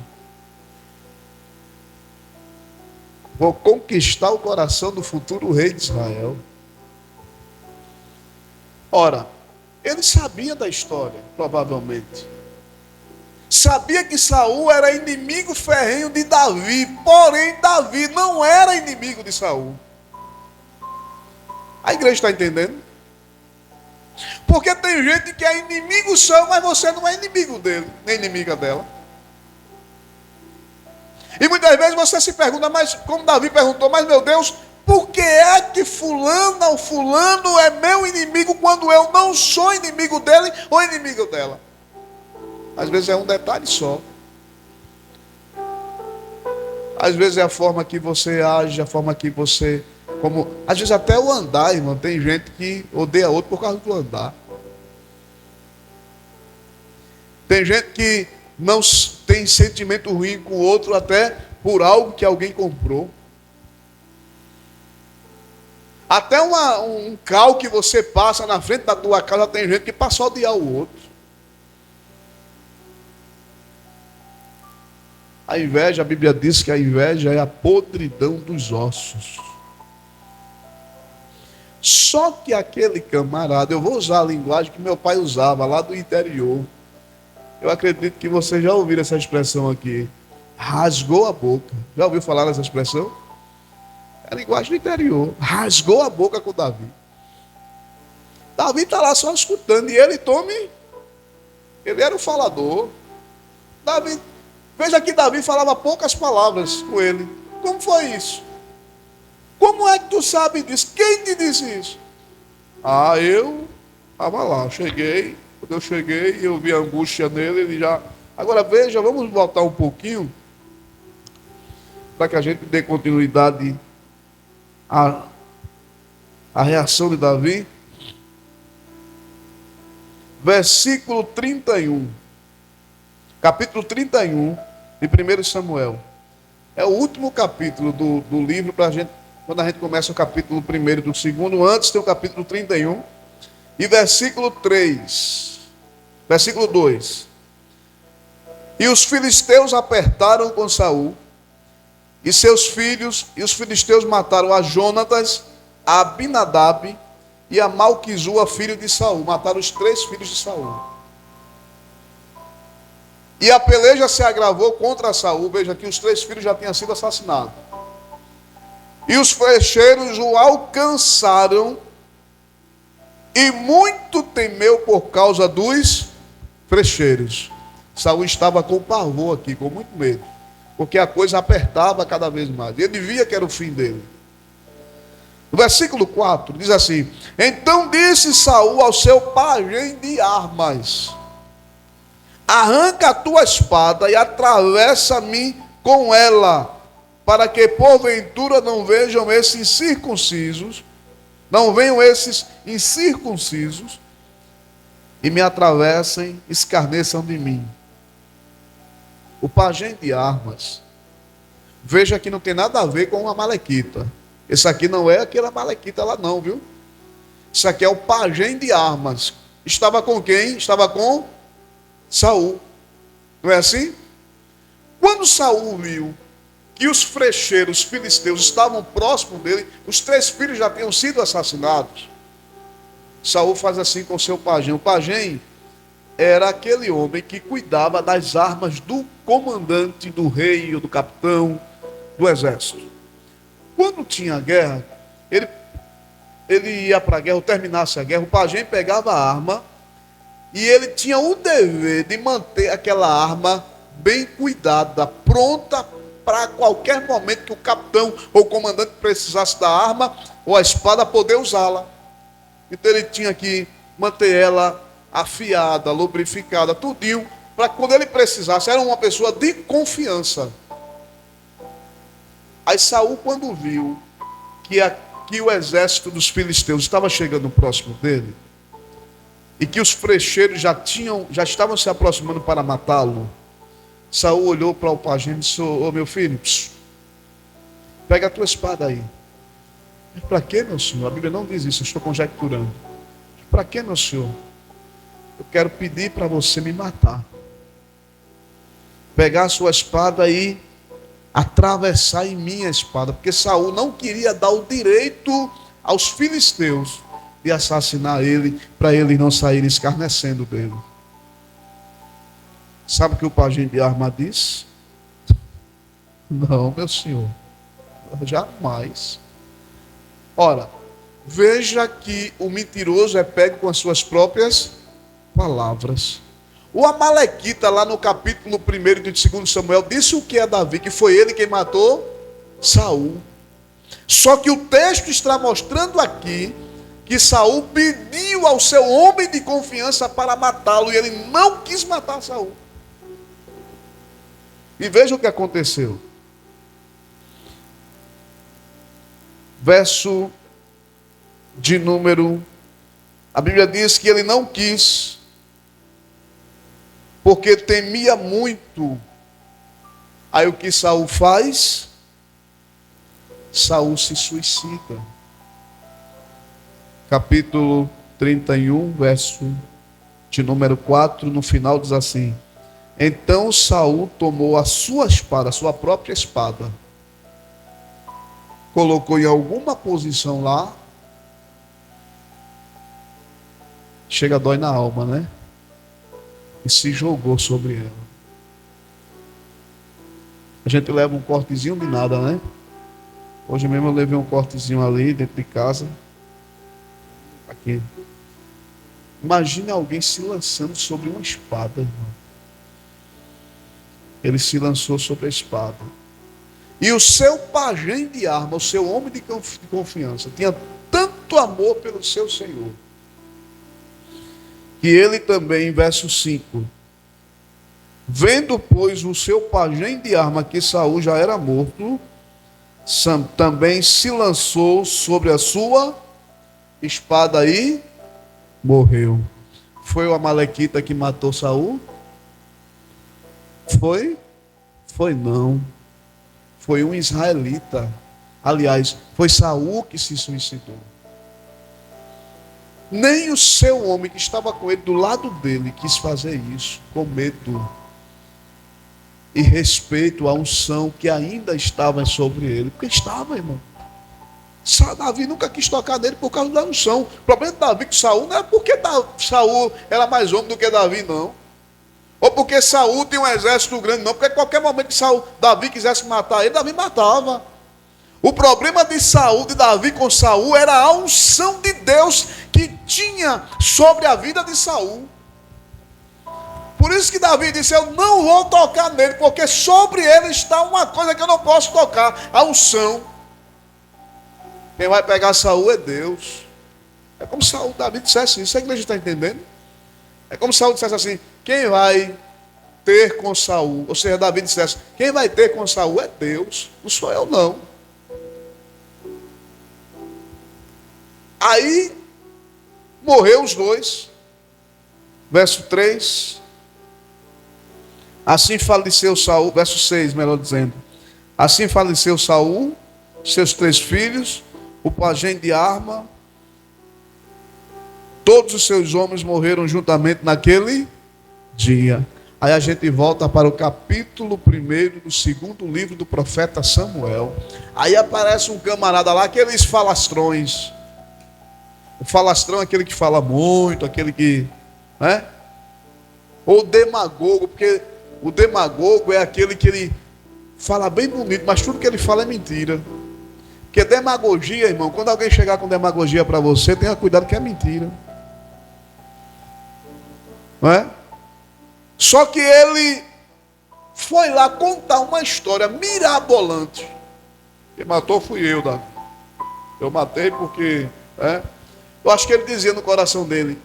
Vou conquistar o coração do futuro rei de Israel. Ora, ele sabia da história, provavelmente. Sabia que Saul era inimigo ferrenho de Davi, porém Davi não era inimigo de Saul. A igreja está entendendo? Porque tem gente que é inimigo seu, mas você não é inimigo dele, nem inimiga dela. E muitas vezes você se pergunta, mas como Davi perguntou: mas meu Deus, por que é que fulana ou fulano é meu inimigo quando eu não sou inimigo dele ou inimigo dela? Às vezes é um detalhe só. Às vezes é a forma que você age, a forma que você Como, às vezes até o andar, irmão, tem gente que odeia outro por causa do andar. Tem gente que não tem sentimento ruim com o outro até por algo que alguém comprou. Até um carro que você passa na frente da tua casa, tem gente que passa a odiar o outro. A inveja, a Bíblia diz que a inveja é a podridão dos ossos. Só que aquele camarada, eu vou usar a linguagem que meu pai usava lá do interior. Eu acredito que você já ouviu essa expressão aqui. Rasgou a boca. Já ouviu falar dessa expressão? É a linguagem do interior. Rasgou a boca com Davi. Davi está lá só escutando. E ele, ele era o falador. Davi, veja que Davi falava poucas palavras com ele. Como foi isso? Como é que tu sabe disso? Quem te disse isso? Eu estava lá, cheguei. Quando eu cheguei, eu vi a angústia nele, ele já... Agora veja, vamos voltar um pouquinho, para que a gente dê continuidade à reação de Davi. Versículo 31. Capítulo 31 de 1 Samuel. É o último capítulo do livro, para a gente, quando a gente começa o capítulo 1 e do segundo, antes tem o capítulo 31. E versículo 3. Versículo 2. E os filisteus apertaram com Saul e seus filhos, e os filisteus mataram a Jonatas, a Abinadab e a Malquizua, filho de Saul. Mataram os 3 filhos de Saul. E a peleja se agravou contra Saul. Veja que os 3 filhos já tinham sido assassinados. E os flecheiros o alcançaram, e muito temeu por causa dos flecheiros. Saul estava com pavor aqui, com muito medo, porque a coisa apertava cada vez mais. Ele via que era o fim dele. No versículo 4 diz assim: então disse Saul ao seu pajem de armas: arranca a tua espada e atravessa-me com ela, para que porventura não vejam esses incircuncisos, não venham esses incircuncisos e me atravessem, escarneçam de mim. O pajem de armas, veja que não tem nada a ver com a Amalequita. Esse aqui não é aquele Amalequita lá não, viu? Isso aqui é o pajem de armas. Estava com quem? Estava com Saul. Não é assim? Quando Saul viu que os flecheiros filisteus estavam próximos dele, os 3 filhos já tinham sido assassinados, Saul faz assim com seu pajem. O pajem era aquele homem que cuidava das armas do comandante, do rei ou do capitão do exército. Quando tinha guerra, ele ia para a guerra, ou terminasse a guerra, o pajem pegava a arma e ele tinha o dever de manter aquela arma bem cuidada, pronta para qualquer momento que o capitão ou o comandante precisasse da arma ou a espada, poder usá-la. Então ele tinha que manter ela afiada, lubrificada, tudinho, para quando ele precisasse. Era uma pessoa de confiança. Aí Saul, quando viu que o exército dos filisteus estava chegando próximo dele, e que os flecheiros já estavam se aproximando para matá-lo, Saul olhou para o pajem e disse: ô meu filho, pega a tua espada aí. Para que, meu senhor? A Bíblia não diz isso, eu estou conjecturando. Para que, meu senhor? Eu quero pedir para você me matar. Pegar a sua espada e atravessar em mim a espada, porque Saul não queria dar o direito aos filisteus de assassinar ele, para eles não saírem escarnecendo dele. Sabe o que o pajem de arma diz? Não, meu senhor, jamais. Ora, veja que o mentiroso é pego com as suas próprias palavras. O Amalequita, lá no capítulo 1 de 2 Samuel, disse o que a Davi, que foi ele quem matou Saul. Só que o texto está mostrando aqui que Saul pediu ao seu homem de confiança para matá-lo, e ele não quis matar Saul. E veja o que aconteceu. verso de número... A Bíblia diz que ele não quis, porque temia muito. Aí o que Saul faz? Saul se suicida. Capítulo 31, verso de número 4, no final diz assim: então Saul tomou a sua espada, a sua própria espada, colocou em alguma posição lá. Chega, dói na alma, né? E se jogou sobre ela. A gente leva um cortezinho de nada, né? Hoje mesmo eu levei um cortezinho ali dentro de casa. Aqui. Imagine alguém se lançando sobre uma espada, irmão. Ele se lançou sobre a espada. E o seu pajem de arma, o seu homem de confiança, tinha tanto amor pelo seu Senhor, que ele também, verso 5, vendo, pois, o seu pajem de arma, que Saul já era morto, também se lançou sobre a sua espada e morreu. Foi o amalequita que matou Saul? Foi? Foi não. Foi um israelita. Aliás, foi Saul que se suicidou. Nem o seu homem que estava com ele do lado dele quis fazer isso, com medo e respeito à unção que ainda estava sobre ele. Porque estava, irmão. Davi nunca quis tocar nele por causa da unção. O problema de Davi com Saul não é porque Saul era mais homem do que Davi, não. Ou porque Saul tinha um exército grande, não. Porque a qualquer momento que Davi quisesse matar ele, Davi matava. O problema de Davi com Saul era a unção de Deus que tinha sobre a vida de Saul. Por isso que Davi disse: eu não vou tocar nele, porque sobre ele está uma coisa que eu não posso tocar, a unção. Quem vai pegar Saul é Deus. É como se Davi dissesse isso. A igreja está entendendo? É como se Saul dissesse assim: quem vai ter com Saul? Ou seja, Davi dissesse: quem vai ter com Saul é Deus, não sou eu não. Aí morreu os dois. Verso 3. Assim faleceu Saul, verso 6, melhor dizendo. Assim faleceu Saul, seus 3 filhos, o pajem de arma, todos os seus homens morreram juntamente naquele dia. Aí a gente volta para o capítulo 1 do segundo livro do profeta Samuel. Aí aparece um camarada lá, aqueles falastrões. O falastrão é aquele que fala muito, aquele que, né? Ou demagogo, porque o demagogo é aquele que ele fala bem bonito, mas tudo que ele fala é mentira. Porque demagogia, irmão, quando alguém chegar com demagogia para você, tenha cuidado que é mentira. Não é? Só que ele foi lá contar uma história mirabolante. Quem matou fui eu, Davi. Eu matei porque... eu acho que ele dizia no coração dele: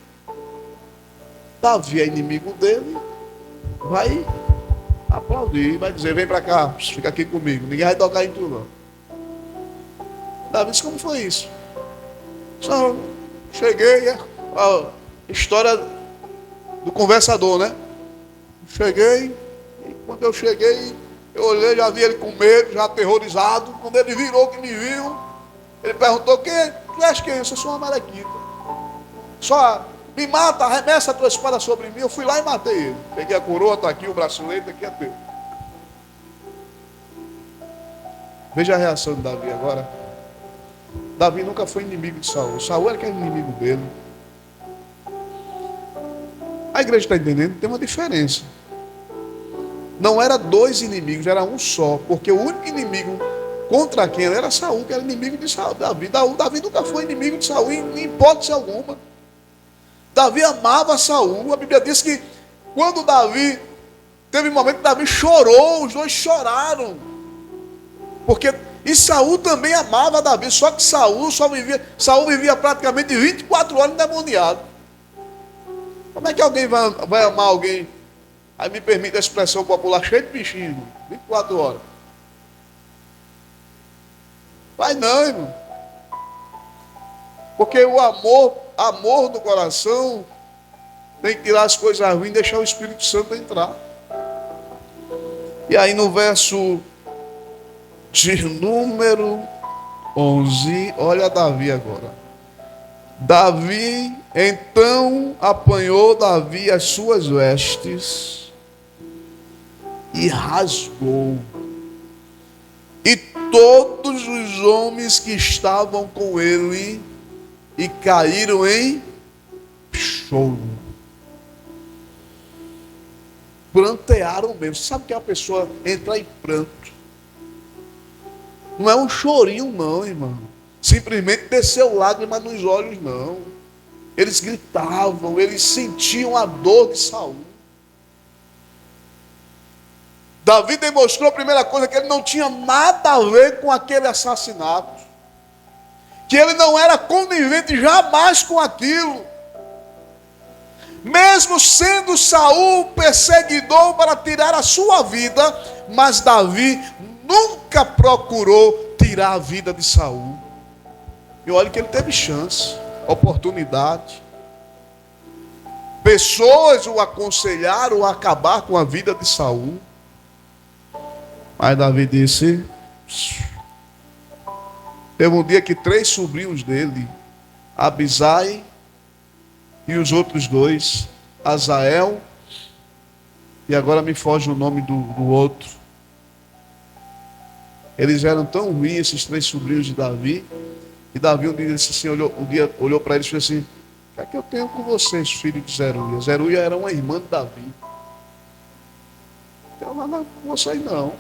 Davi é inimigo dele, vai aplaudir, vai dizer: vem para cá, fica aqui comigo, ninguém vai tocar em tu não. Davi disse: como foi isso? Só cheguei, a história do conversador, né? Cheguei, e quando eu cheguei, eu olhei, já vi ele com medo, já aterrorizado. Quando ele virou que me viu, ele perguntou: quem? Tu és quem? Eu sou uma amalequita. Só me mata, arremessa a tua espada sobre mim. Eu fui lá e matei ele. Peguei a coroa, está aqui o bracelete, aqui é teu. Veja a reação de Davi agora. Davi nunca foi inimigo de Saul. Saul era que era inimigo dele. A igreja está entendendo? Tem uma diferença. Não era 2 inimigos, era um só. Porque o único inimigo contra quem era Saul, que era inimigo de Saul. Davi nunca foi inimigo de Saul em hipótese alguma. Davi amava Saul. A Bíblia diz que quando Davi teve um momento que Davi chorou, os dois choraram. E Saul também amava Davi, só que Saul vivia praticamente 24 horas endemoniado. Como é que alguém vai amar alguém? Aí me permite a expressão popular, cheio de bichinho, irmão, 24 horas. Vai não, irmão. Porque o amor no coração tem que tirar as coisas ruins e deixar o Espírito Santo entrar. E aí no verso de número 11, olha Davi agora. Davi, então apanhou Davi as suas vestes e rasgou. E todos os homens que estavam com ele e caíram em choro. Prantearam mesmo. Sabe que a pessoa entra em pranto? Não é um chorinho não, irmão. Simplesmente desceu lágrimas nos olhos, não. Eles gritavam, eles sentiam a dor de Saul. Davi demonstrou a primeira coisa, que ele não tinha nada a ver com aquele assassinato. Que ele não era conivente jamais com aquilo. Mesmo sendo Saul perseguidor para tirar a sua vida, mas Davi nunca procurou tirar a vida de Saul. E olha que ele teve chance, oportunidade. Pessoas o aconselharam a acabar com a vida de Saul. Mas Davi disse... Teve um dia que 3 sobrinhos dele, Abisai e os outros 2, Azael, e agora me foge o nome do outro. Eles eram tão ruins, esses 3 sobrinhos de Davi, e Davi um dia disse assim, olhou para eles e disse assim: o que é que eu tenho com vocês, filhos de Zeruia? Zeruia era uma irmã de Davi. Não tenho nada com vocês não.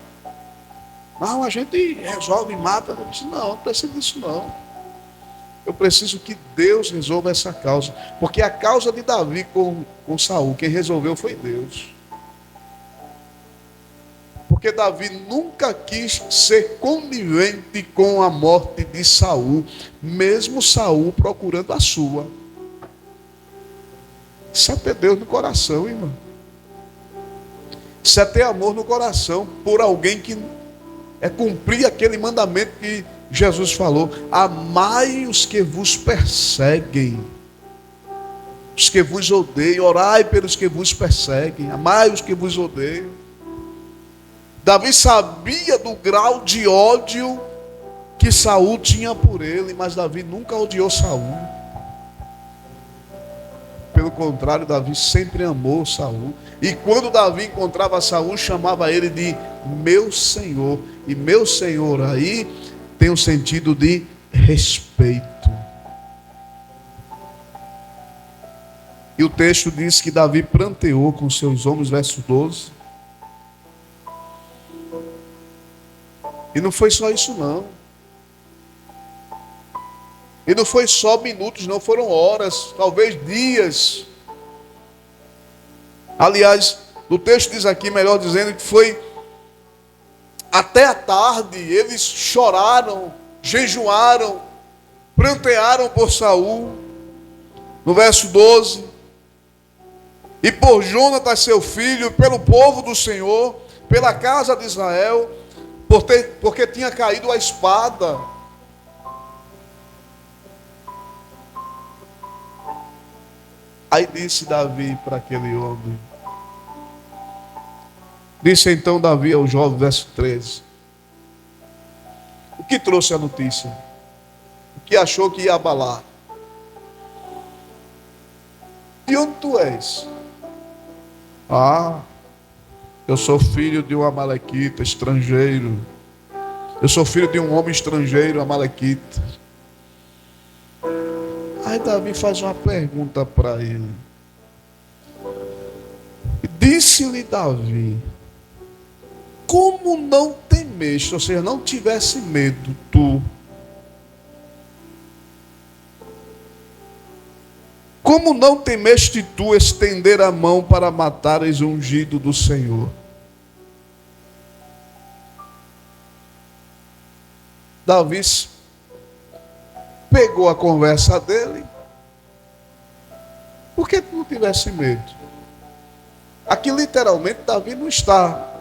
Não, a gente resolve e mata. Eu disse, não preciso disso não. Eu preciso que Deus resolva essa causa. Porque a causa de Davi com Saul, quem resolveu foi Deus. Porque Davi nunca quis ser conivente com a morte de Saul, mesmo Saul procurando a sua. Isso é ter Deus no coração, irmão. Isso é ter amor no coração por alguém que é cumprir aquele mandamento que Jesus falou: amai os que vos perseguem, os que vos odeiam, orai pelos que vos perseguem, amai os que vos odeiam. Davi sabia do grau de ódio que Saul tinha por ele, mas Davi nunca odiou Saul. Pelo contrário, Davi sempre amou Saul. E quando Davi encontrava Saul, chamava ele de meu senhor. E meu senhor aí tem um sentido de respeito. E o texto diz que Davi pranteou com seus homens, verso 12. E não foi só isso não. E não foi só minutos, não, foram horas, talvez dias. Aliás, o texto diz aqui, melhor dizendo, que foi até a tarde. Eles choraram, jejuaram, prantearam por Saul. No verso 12. E por Jonatas seu filho, pelo povo do Senhor, pela casa de Israel, porque tinha caído a espada. Aí disse Davi para aquele homem. Disse então Davi ao jovem, verso 13. O que trouxe a notícia? O que achou que ia abalar? De onde tu és? Ah, eu sou filho de um amalequita, estrangeiro. Eu sou filho de um homem estrangeiro, amalequita. Aí Davi faz uma pergunta para ele. Disse-lhe Davi: como não temeste, ou seja, não tivesse medo, tu? Como não temeste tu estender a mão para matares o ungido do Senhor? Davi pegou a conversa dele. Por que tu não tivesse medo? Aqui literalmente Davi não está.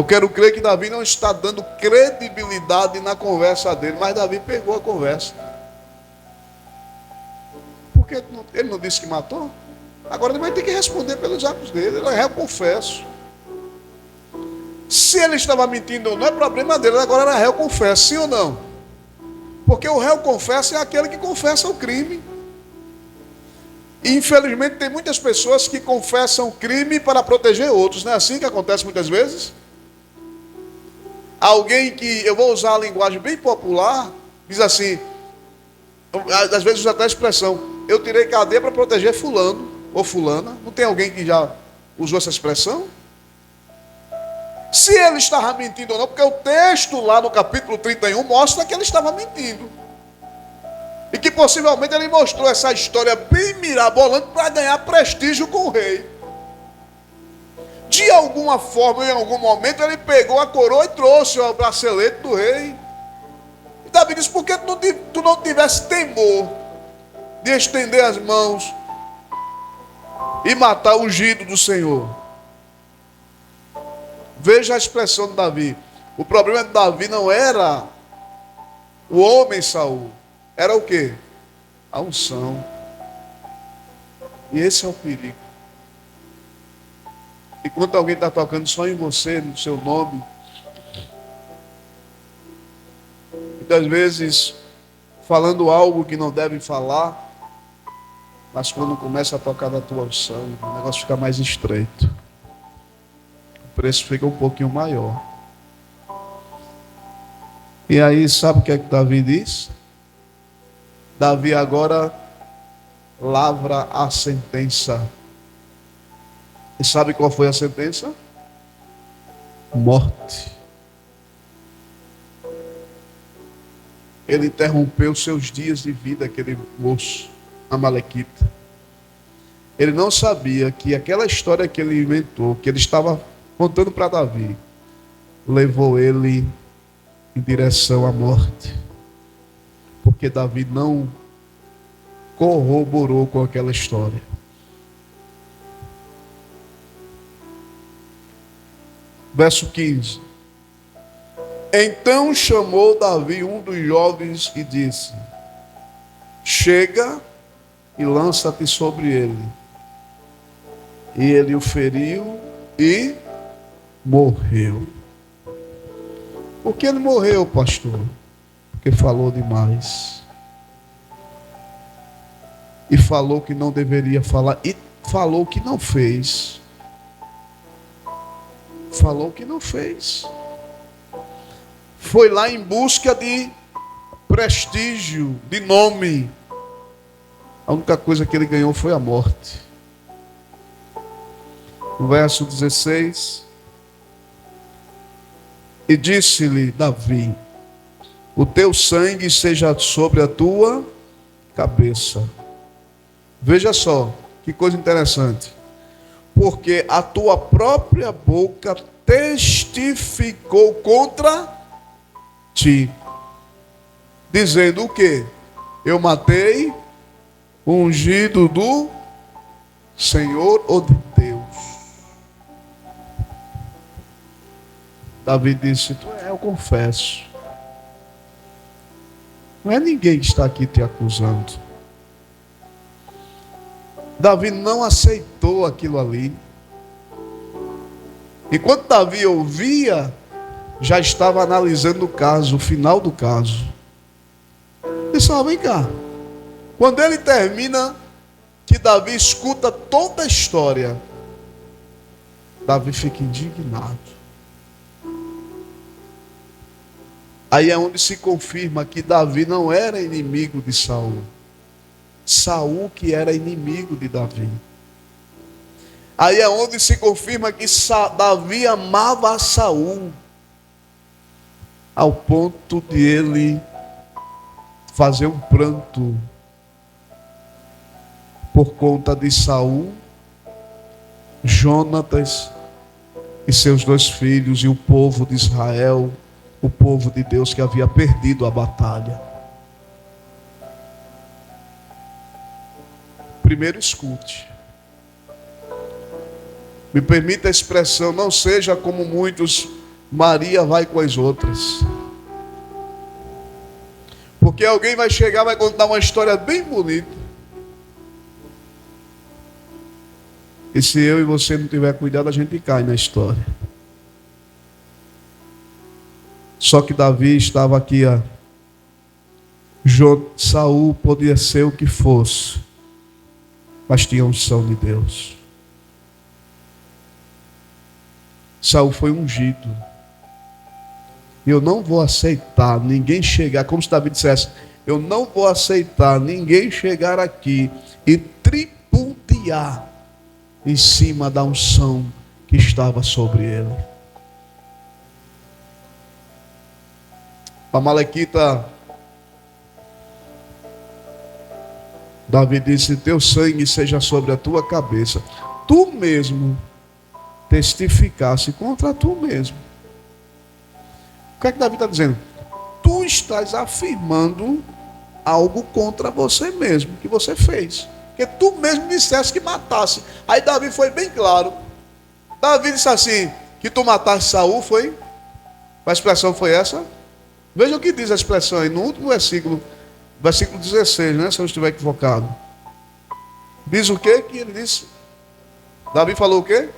Eu quero crer que Davi não está dando credibilidade na conversa dele, mas Davi pegou a conversa. Porque ele não disse que matou? Agora ele vai ter que responder pelos atos dele. Ele é réu confesso. Se ele estava mentindo ou não é problema dele. Agora era réu confesso, sim ou não? Porque o réu confesso é aquele que confessa o crime. E infelizmente tem muitas pessoas que confessam o crime para proteger outros. Não é assim que acontece muitas vezes? Alguém que, eu vou usar a linguagem bem popular, diz assim, às vezes usa até a expressão, eu tirei cadeia para proteger fulano ou fulana. Não tem alguém que já usou essa expressão? Se ele estava mentindo ou não, porque o texto lá no capítulo 31 mostra que ele estava mentindo. E que possivelmente ele mostrou essa história bem mirabolante para ganhar prestígio com o rei. De alguma forma, em algum momento, ele pegou a coroa e trouxe o bracelete do rei. E Davi disse, por que tu não tivesse temor de estender as mãos e matar o ungido do Senhor? Veja a expressão de Davi. O problema de Davi não era o homem Saul. Era o quê? A unção. E esse é o perigo. Enquanto alguém está tocando só em você, no seu nome, muitas vezes falando algo que não deve falar, mas quando começa a tocar na tua unção, o negócio fica mais estreito. O preço fica um pouquinho maior. E aí, sabe o que é que Davi diz? Davi agora lavra a sentença. E sabe qual foi a sentença? Morte. Ele interrompeu seus dias de vida, aquele moço amalequita. Ele não sabia que aquela história que ele inventou, que ele estava contando para Davi, levou ele em direção à morte. Porque Davi não corroborou com aquela história. Verso 15. Então chamou Davi um dos jovens e disse: chega e lança-te sobre ele. E ele o feriu e morreu. Por que ele morreu, pastor? Porque falou demais. E falou que não deveria falar. E falou que não fez. Falou que não fez. Foi lá em busca de prestígio, de nome. A única coisa que ele ganhou foi a morte. No verso 16. E disse-lhe Davi: o teu sangue seja sobre a tua cabeça. Veja só, que coisa interessante. Porque a tua própria boca testificou contra ti, dizendo o quê? Eu matei o ungido do Senhor ou de Deus. Davi disse: eu confesso. Não é ninguém que está aqui te acusando. Davi não aceitou aquilo ali. Enquanto Davi ouvia, já estava analisando o caso, o final do caso. Pessoal, vem cá. Quando ele termina, que Davi escuta toda a história, Davi fica indignado. Aí é onde se confirma que Davi não era inimigo de Saul. Saul que era inimigo de Davi. Aí é onde se confirma que Davi amava a Saul, ao ponto de ele fazer um pranto por conta de Saul, Jonatas e seus 2 filhos e o povo de Israel, o povo de Deus que havia perdido a batalha. Primeiro escute. Me permita a expressão, não seja como muitos Maria vai com as outras. Porque alguém vai chegar, vai contar uma história bem bonita. E se eu e você não tiver cuidado, a gente cai na história. Só que Davi estava aqui, Saul podia ser o que fosse, mas tinha unção de Deus. Saul foi ungido. Eu não vou aceitar ninguém chegar, como se Davi dissesse, eu não vou aceitar ninguém chegar aqui e tripudiar em cima da unção que estava sobre ele. A Amalequita, Davi disse, teu sangue seja sobre a tua cabeça. Tu mesmo testificasse contra tu mesmo. O que é que Davi está dizendo? Tu estás afirmando algo contra você mesmo, que você fez. Porque tu mesmo disseste que matasse. Aí Davi foi bem claro. Davi disse assim, que tu mataste Saul, foi? A expressão foi essa? Veja o que diz a expressão aí, no último versículo 16, né? Se eu não estiver equivocado. Diz o quê que ele disse? Davi falou o quê?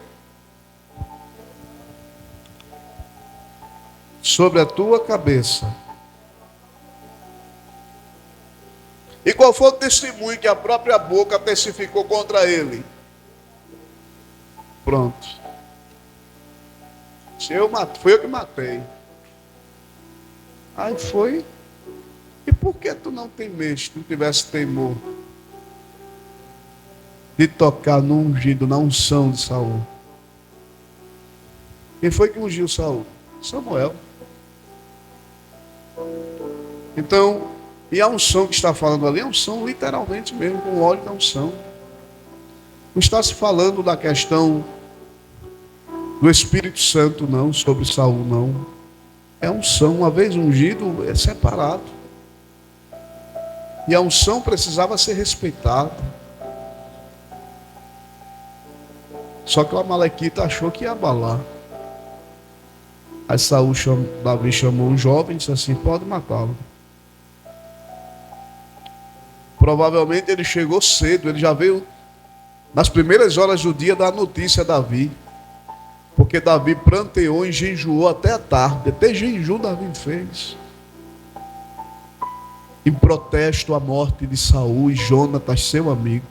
Sobre a tua cabeça. E qual foi o testemunho que a própria boca testificou contra ele? Pronto. Fui eu que matei. Aí foi. E por que tu não temeste, tu tivesse temor de tocar no ungido, na unção de Saul? Quem foi que ungiu Saul? Samuel. Então, e a unção que está falando ali é unção literalmente mesmo, com óleo da unção. Não está se falando da questão do Espírito Santo, não, sobre Saul, não. É unção, uma vez ungido, é separado. E a unção precisava ser respeitada. Só que o Amalequita achou que ia abalar. Aí Davi chamou um jovem e disse assim, pode matá-lo. Provavelmente ele chegou cedo, ele já veio nas primeiras horas do dia dar notícia a Davi. Porque Davi pranteou e jejuou até a tarde. Até jejum Davi fez. Em protesto à morte de Saul e Jonatas, seu amigo.